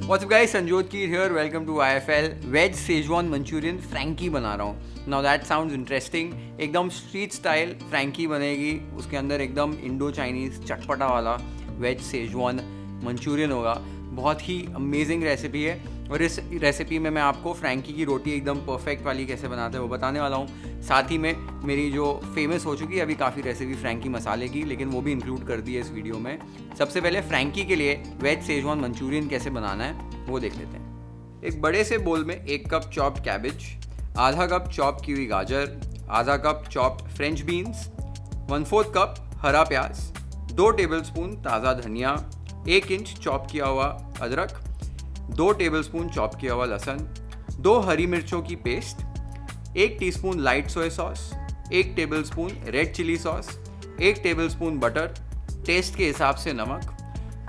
What's up guys, Sanjot Keer here, welcome to IFL. Veg schezwan manchurian frankie बना रहा हूँ. Now that sounds interesting. एकदम street style frankie बनेगी. उसके अंदर एकदम इंडो चाइनीज़ चटपटा वाला वेज सेजवान मंचूरियन होगा. बहुत ही अमेजिंग रेसिपी है और इस रेसिपी में मैं आपको फ्रैंकी की रोटी एकदम परफेक्ट वाली कैसे बनाते हैं वो बताने वाला हूँ. साथ ही में मेरी जो फेमस हो चुकी है अभी काफ़ी रेसिपी फ्रैंकी मसाले की, लेकिन वो भी इंक्लूड कर दी है इस वीडियो में. सबसे पहले फ्रैंकी के लिए वेज सेजवान मंचूरियन कैसे बनाना है वो देख लेते हैं. एक बड़े से बोल में 1 कप चॉप्ड कैबेज, आधा कप चॉप की हुई गाजर, आधा cup chopped French beans, 1/4 cup हरा प्याज, 2 टेबलस्पून ताज़ा धनिया, 1 इंच चॉप किया हुआ अदरक, 2 टेबलस्पून चॉप किया हुआ लहसुन, 2 हरी मिर्चों की पेस्ट, 1 teaspoon light soya sauce, 1 tablespoon red chilli sauce, 1 tablespoon butter, taste के हिसाब से नमक,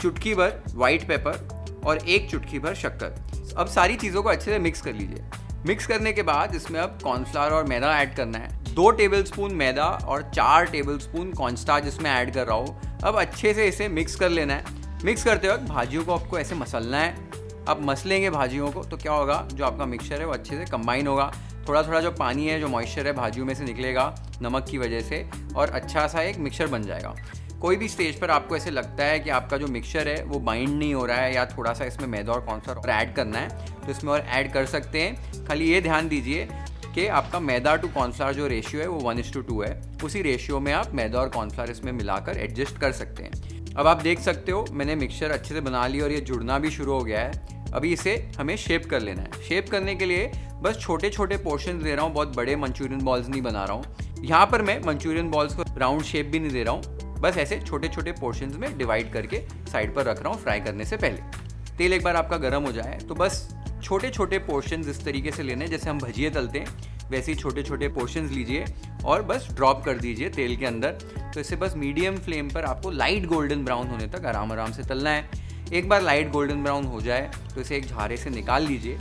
चुटकी भर वाइट पेपर और 1 चुटकी भर शक्कर. अब सारी चीज़ों को अच्छे से मिक्स कर लीजिए. मिक्स करने के बाद इसमें अब कॉर्नफ्लावर और मैदा ऐड करना है. 2 टेबलस्पून मैदा और 4 टेबलस्पून कॉर्नस्टार्च इसमें ऐड कर रहा हूँ. अब अच्छे से इसे मिक्स कर लेना है. मिक्स करते वक्त भाजियों को आपको ऐसे मसलना है. अब मसलेंगे भाजियों को तो क्या होगा, जो आपका मिक्सचर है वो अच्छे से कंबाइन होगा. थोड़ा थोड़ा जो पानी है, जो मॉइस्चर है भाजियों में से निकलेगा नमक की वजह से और अच्छा सा एक मिक्सचर बन जाएगा. कोई भी स्टेज पर आपको ऐसे लगता है कि आपका जो मिक्सचर है वो बाइंड नहीं हो रहा है या थोड़ा सा इसमें मैदा और कॉर्नफ्लावर ऐड करना है तो इसमें और ऐड कर सकते हैं. खाली ये ध्यान दीजिए कि आपका मैदा टू कॉर्नफ्लावर जो रेशियो है वो 1:2 है. उसी रेशियो में आप मैदा और कॉर्नफ्लावर इसमें मिलाकर एडजस्ट कर सकते हैं. अब आप देख सकते हो मैंने मिक्सचर अच्छे से बना लिया और ये जुड़ना भी शुरू हो गया है. अभी इसे हमें शेप कर लेना है. शेप करने के लिए बस छोटे छोटे पोर्शन दे रहा हूँ, बहुत बड़े मंचूरियन बॉल्स नहीं बना रहा हूँ. यहाँ पर मैं मंचूरियन बॉल्स को राउंड शेप भी नहीं दे रहा हूँ, बस ऐसे छोटे छोटे पोर्शंस में डिवाइड करके साइड पर रख रहा हूँ फ्राई करने से पहले. तेल एक बार आपका गर्म हो जाए तो बस छोटे छोटे पोर्शंस इस तरीके से लेने जैसे हम भजिए तलते हैं वैसे ही छोटे छोटे पोर्शंस लीजिए और बस ड्रॉप कर दीजिए तेल के अंदर. तो इसे बस मीडियम फ्लेम पर आपको लाइट गोल्डन ब्राउन होने तक आराम आराम से तलना है. एक बार लाइट गोल्डन ब्राउन हो जाए तो इसे एक झारे से निकाल लीजिए.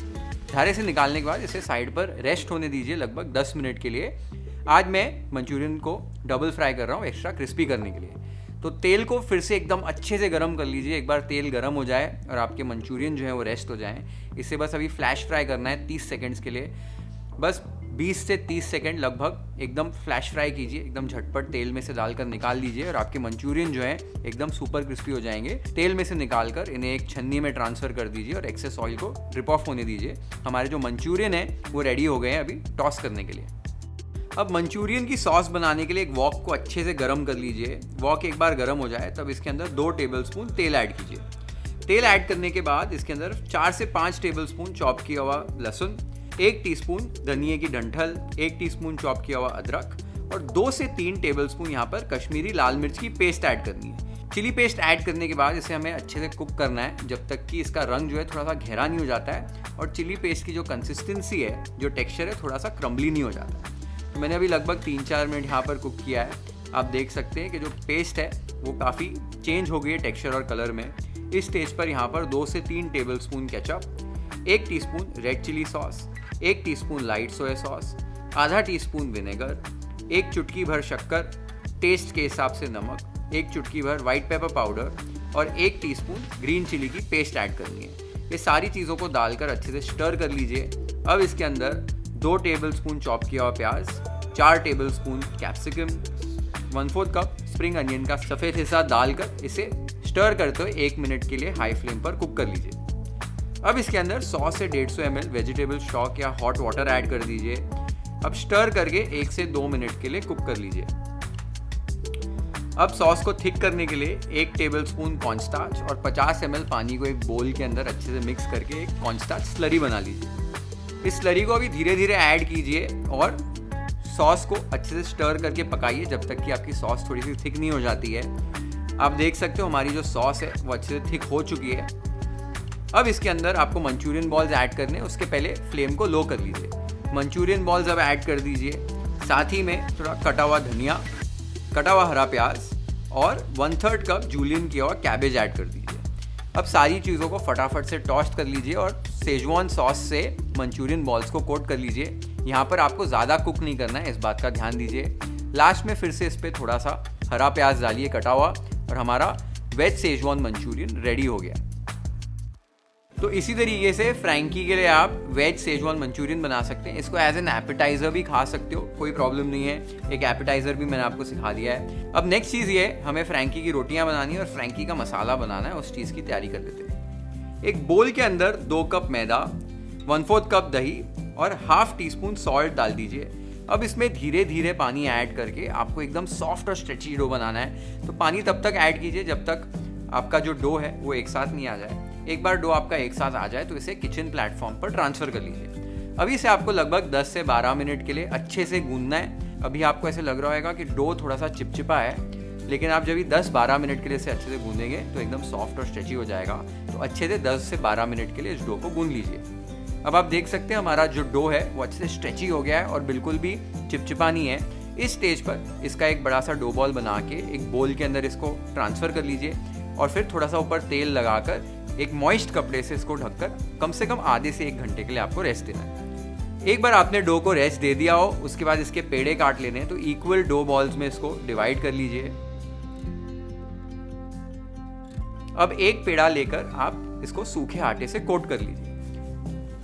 झारे से निकालने के बाद इसे साइड पर रेस्ट होने दीजिए लगभग 10 मिनट के लिए. आज मैं मंचूरियन को डबल फ्राई कर रहा हूँ एक्स्ट्रा क्रिस्पी करने के लिए. तो तेल को फिर से एकदम अच्छे से गर्म कर लीजिए. एक बार तेल गर्म हो जाए और आपके मंचूरियन जो है वो रेस्ट हो जाएं. इसे बस अभी फ्लैश फ्राई करना है 30 सेकंड्स के लिए. बस 20 से 30 सेकंड लगभग एकदम फ्लैश फ्राई कीजिए. एकदम झटपट तेल में से डालकर निकाल लीजिए और आपके मंचूरियन जो है एकदम सुपर क्रिस्पी हो जाएंगे. तेल में से निकालकर इन्हें एक छन्नी में ट्रांसफ़र कर दीजिए और एक्सेस ऑयल को ड्रिप ऑफ होने दीजिए. हमारे जो मंचूरियन है वो रेडी हो गए हैं अभी टॉस करने के लिए. अब मंचूरियन की सॉस बनाने के लिए एक वॉक को अच्छे से गर्म कर लीजिए. वॉक एक बार गर्म हो जाए तब इसके अंदर 2 टेबलस्पून तेल ऐड कीजिए. तेल ऐड करने के बाद इसके अंदर 4 से 5 टेबलस्पून चॉप किया हुआ लहसुन, 1 टीस्पून धनिए की डंठल, 1 टीस्पून चॉप किया हुआ अदरक और 2 से 3 टेबलस्पून यहाँ पर कश्मीरी लाल मिर्च की पेस्ट ऐड करनी है. चिली पेस्ट ऐड करने के बाद इसे हमें अच्छे से कुक करना है जब तक कि इसका रंग जो है थोड़ा सा गहरा नहीं हो जाता है और चिली पेस्ट की जो कंसिस्टेंसी है, जो टेक्स्चर है, थोड़ा सा क्रम्बली नहीं हो जाता है. तो मैंने अभी लगभग 3-4 मिनट यहाँ पर कुक किया है. आप देख सकते हैं कि जो पेस्ट है वो काफ़ी चेंज हो गई है टेक्सचर और कलर में. इस स्टेज पर यहाँ पर 2 से 3 tablespoon ketchup, 1 teaspoon red chilli sauce, 1 teaspoon light soya sauce, आधा टीस्पून विनेगर, 1 चुटकी भर शक्कर, टेस्ट के हिसाब से नमक, 1 चुटकी भर वाइट पेपर पाउडर और 1 टीस्पून ग्रीन चिली की पेस्ट ऐड करनी है. ये सारी चीज़ों को डालकर अच्छे से स्टर कर लीजिए. अब इसके अंदर 2 टेबलस्पून चॉप किया हुआ प्याज, 4 tablespoon capsicum, 1/4 cup spring onion का सफ़ेद हिस्सा डालकर इसे स्टर करते हुए 1 मिनट के लिए हाई फ्लेम पर कुक कर लीजिए. अब इसके अंदर 100 से 150 ml वेजिटेबल स्टॉक या हॉट वाटर ऐड कर दीजिए. अब स्टर करके 1 से 2 मिनट के लिए कुक कर लीजिए. अब सॉस को थिक करने के लिए 1 टेबलस्पून कॉर्नस्टार्च और 50 ml पानी को एक बोल के अंदर अच्छे से मिक्स करके एक कॉर्नस्टार्च स्लरी बना लीजिए. इस स्लरी को अभी धीरे धीरे ऐड कीजिए और सॉस को अच्छे से स्टर करके पकाइए जब तक कि आपकी सॉस थोड़ी सी थिक नहीं हो जाती है. आप देख सकते हो हमारी जो सॉस है वो अच्छे से थिक हो चुकी है. अब इसके अंदर आपको मंचूरियन बॉल्स ऐड करने, उसके पहले फ्लेम को लो कर लीजिए. मंचूरियन बॉल्स अब ऐड कर दीजिए. साथ ही में थोड़ा कटा हुआ धनिया, कटा हुआ हरा प्याज और 1/3 कप जूलियन किया हुआ कैबेज ऐड कर दीजिए. अब सारी चीज़ों को फटाफट से टॉस्ट कर लीजिए और सेजवान सॉस से मंचूरियन बॉल्स को कोट कर लीजिए. यहाँ पर आपको ज़्यादा कुक नहीं करना है, इस बात का ध्यान दीजिए. लास्ट में फिर से इस पर थोड़ा सा हरा प्याज डालिए कटा हुआ और हमारा वेज सेजवान मंचूरियन रेडी हो गया. तो इसी तरीके से फ्रैंकी के लिए आप वेज सेजवान मंचूरियन बना सकते हैं। इसको एज एन एपेटाइज़र भी खा सकते हो, कोई प्रॉब्लम नहीं है। एक एपेटाइज़र भी मैंने आपको सिखा दिया है। अब नेक्स्ट चीज़ ये, हमें फ्रैंकी की रोटियां बनानी है और फ्रैंकी का मसाला बनाना है। उस चीज़ की तैयारी कर लेते हैं। एक बोल के अंदर 2 कप मैदा, 1/4 कप दही और ½ टीस्पून सॉल्ट डाल दीजिए। अब इसमें धीरे धीरे पानी ऐड करके आपको एकदम सॉफ्ट और स्ट्रेची डो बनाना है। तो पानी तब तक ऐड कीजिए जब तक आपका जो डो है वो एक साथ नहीं आ जाए। एक बार डो आपका एक साथ आ जाए तो इसे किचन प्लेटफॉर्म पर ट्रांसफ़र कर लीजिए। अभी इसे आपको लगभग 10 से 12 मिनट के लिए अच्छे से गूंदना है। अभी आपको ऐसे लग रहा होगा कि डो थोड़ा सा चिपचिपा है, लेकिन आप जब भी 10-12 मिनट के लिए इसे अच्छे से गूंदेंगे तो एकदम सॉफ्ट और स्ट्रेची हो जाएगा। तो अच्छे से 10 से 12 मिनट के लिए इस डो को गूंद लीजिए। अब आप देख सकते हैं हमारा जो डो है वो अच्छे से स्ट्रेची हो गया है और बिल्कुल भी चिपचिपा नहीं है। इस स्टेज पर इसका एक बड़ा सा डो बॉल बना के एक बोल के अंदर इसको ट्रांसफ़र कर लीजिए और फिर थोड़ा सा ऊपर तेल लगाकर एक मॉइस्ट कपड़े से इसको ढककर कम से कम आधे से 1 घंटे के लिए आपको रेस्ट देना है। एक बार आपने डो को रेस्ट दे दिया हो, उसके बाद इसके पेड़े काट लेने हैं। तो इक्वल डो बॉल्स में इसको डिवाइड कर लीजिए। अब एक पेड़ा लेकर आप इसको सूखे आटे से कोट कर लीजिए।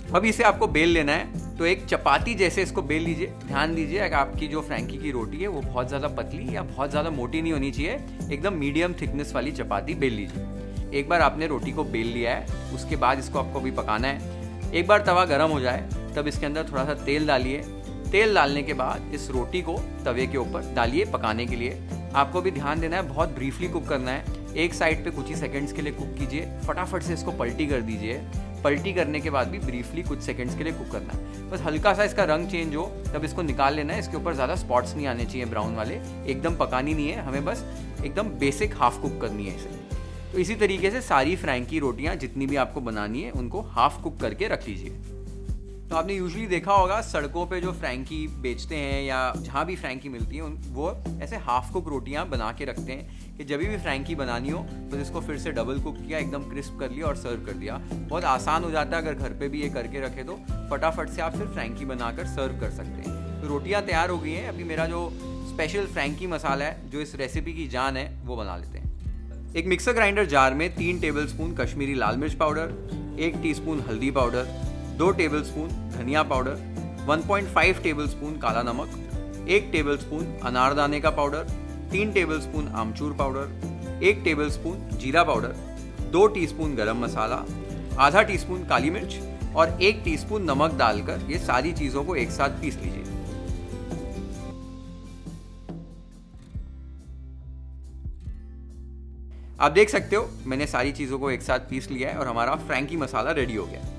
अब इसे आपको बेल लेना है। तो एक चपाती जैसे इसको बेल लीजिए। ध्यान दीजिए अगर आपकी जो फ्रैंकी की रोटी है वो बहुत ज़्यादा पतली या बहुत ज़्यादा मोटी नहीं होनी चाहिए। एकदम मीडियम थिकनेस वाली चपाती बेल लीजिए। एक बार आपने रोटी को बेल लिया है, उसके बाद इसको आपको भी पकाना है। एक बार तवा गर्म हो जाए तब इसके अंदर थोड़ा सा तेल डालिए। तेल डालने के बाद इस रोटी को तवे के ऊपर डालिए पकाने के लिए। आपको भी ध्यान देना है, बहुत ब्रीफली कुक करना है। एक साइड पे कुछ ही सेकंड्स के लिए कुक कीजिए। फटाफट से इसको पलटी कर दीजिए। पलटी करने के बाद भी ब्रीफली कुछ सेकंड्स के लिए कुक करना है। बस हल्का सा इसका रंग चेंज हो तब इसको निकाल लेना है। इसके ऊपर ज़्यादा स्पॉट्स नहीं आने चाहिए ब्राउन वाले। एकदम पकानी नहीं है, हमें बस एकदम बेसिक हाफ कुक करनी है इसे। तो इसी तरीके से सारी फ्रैंकी रोटियां जितनी भी आपको बनानी है उनको हाफ कुक करके रख लीजिए। तो आपने यूजुअली देखा होगा सड़कों पे जो फ्रैंकी बेचते हैं या जहाँ भी फ्रैंकी मिलती है वो ऐसे हाफ कुक रोटियां बना के रखते हैं कि जब भी फ्रैंकी बनानी हो तो इसको फिर से डबल कुक किया, एकदम क्रिस्प कर लिया और सर्व कर दिया। बहुत आसान हो जाता है। अगर घर पे भी ये करके रखे तो फटाफट से आप फिर फ्रैंकी बनाकर सर्व कर सकते हैं। तो रोटियाँ तैयार हो गई हैं। अभी मेरा जो स्पेशल फ्रैंकी मसाला है जो इस रेसिपी की जान है वो बना लेते हैं। एक मिक्सर ग्राइंडर जार में 3 टेबलस्पून कश्मीरी लाल मिर्च पाउडर, 1 टीस्पून हल्दी पाउडर, 2 टेबलस्पून धनिया पाउडर, 1.5 टेबलस्पून काला नमक, 1 टेबलस्पून अनारदाने का पाउडर, 3 टेबलस्पून आमचूर पाउडर, 1 टेबलस्पून जीरा पाउडर, 2 टीस्पून गरम मसाला, आधा टीस्पून काली मिर्च और 1 टीस्पून नमक डालकर ये सारी चीज़ों को एक साथ पीस लीजिए। आप देख सकते हो मैंने सारी चीज़ों को एक साथ पीस लिया है और हमारा फ्रैंकी मसाला रेडी हो गया है।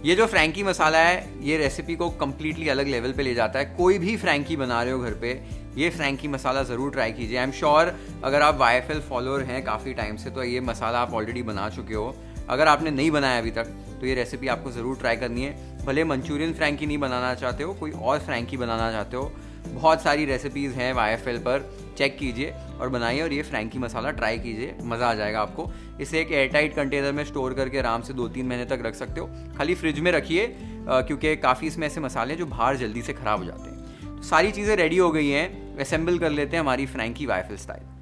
ये जो फ्रैंकी मसाला है ये रेसिपी को कम्प्लीटली अलग लेवल पे ले जाता है। कोई भी फ्रैंकी बना रहे हो घर पे, ये फ्रैंकी मसाला ज़रूर ट्राई कीजिए। आई एम श्योर अगर आप YFL फॉलोअर हैं काफ़ी टाइम से तो ये मसाला आप ऑलरेडी बना चुके हो। अगर आपने नहीं बनाया अभी तक तो ये रेसिपी आपको ज़रूर ट्राई करनी है। भले मंचूरियन फ्रैंकी नहीं बनाना चाहते हो, कोई और फ्रैंकी बनाना चाहते हो, बहुत सारी रेसिपीज़ हैं YFL पर, चेक कीजिए और बनाइए और ये फ्रैंकी मसाला ट्राई कीजिए, मज़ा आ जाएगा आपको। इसे एक एयरटाइट कंटेनर में स्टोर करके आराम से 2-3 महीने तक रख सकते हो। खाली फ्रिज में रखिए क्योंकि काफ़ी इसमें ऐसे मसाले हैं जो बाहर जल्दी से ख़राब हो जाते हैं। तो सारी चीज़ें रेडी हो गई हैं, असेंबल कर लेते हैं हमारी फ्रैंकी YFL स्टाइल।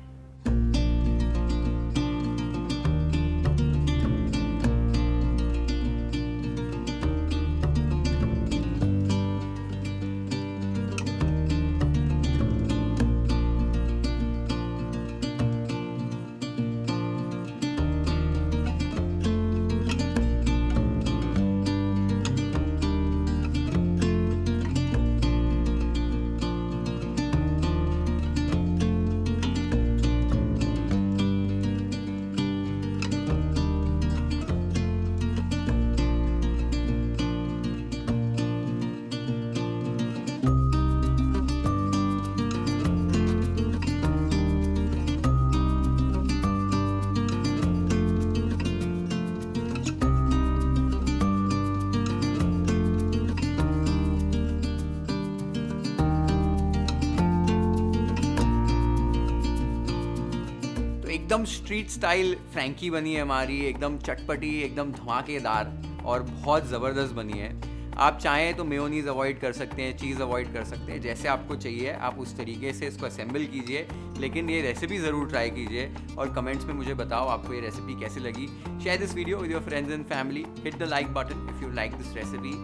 एकदम स्ट्रीट स्टाइल फ्रैंकी बनी है हमारी, एकदम चटपटी, एकदम धमाकेदार और बहुत ज़बरदस्त बनी है। आप चाहें तो मेयोनीज अवॉइड कर सकते हैं, चीज़ अवॉइड कर सकते हैं, जैसे आपको चाहिए आप उस तरीके से इसको असेंबल कीजिए, लेकिन ये रेसिपी ज़रूर ट्राई कीजिए और कमेंट्स में मुझे बताओ आपको ये रेसिपी कैसी लगी। Share this video with your friends and family, hit the like button if you like this recipe,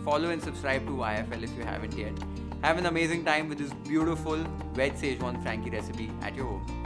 follow and subscribe to IFL if you haven't yet. Have an amazing time with this beautiful veg Szechuan Frankie recipe at your home.